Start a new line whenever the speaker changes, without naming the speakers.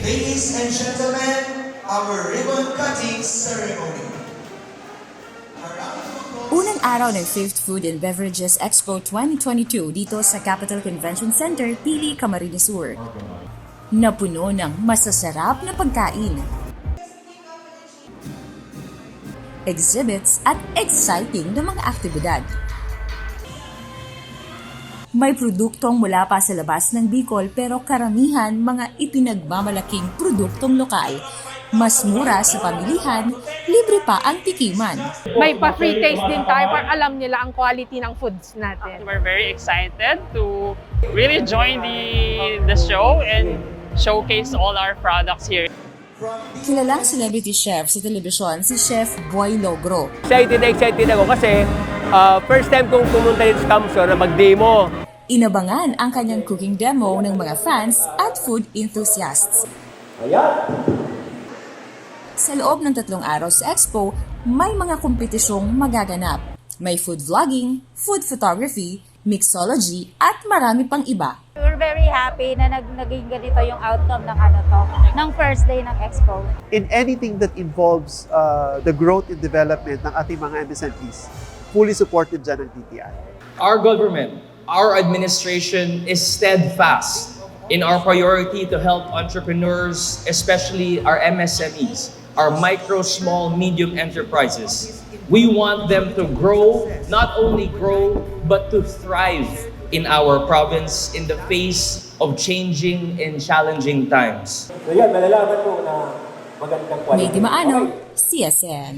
Ladies and gentlemen, our ribbon cutting ceremony.
Unang araw ng 5th Food and Beverages Expo 2022 dito sa Capital Convention Center, Pili, Camarines Sur. Napuno ng masasarap na pagkain, exhibits at exciting na mga aktibidad. May produktong mula pa sa labas ng Bicol pero karamihan mga ipinagmamalaking produktong lokal. Mas mura sa pamilihan, libre pa ang tikiman.
May pa-free taste din tayo para alam nila ang quality ng foods natin.
We're very excited to really join the show and showcase all our products here.
Kilalang celebrity chef sa telebisyon si Chef Boy Logro.
Excited ako kasi first time kong pumunta dito sa CamSur na mag-demo.
Inabangan ang kanyang cooking demo ng mga fans at food enthusiasts. Sa loob ng 3 araw sa Expo, may mga kompetisyong magaganap. May food vlogging, food photography, mixology, at marami pang iba.
We're very happy na naging ganito yung outcome ng first day ng Expo.
In anything that involves the growth and development ng ating mga MSMEs, fully supported dyan ng DTI.
Our government, our administration is steadfast in our priority to help entrepreneurs, especially our MSMEs, our micro, small, medium enterprises. We want them to grow, not only grow, but to thrive in our province in the face of changing and challenging times.
So yan, malalaman mo na magandang quality.
May Dimaano, CSN.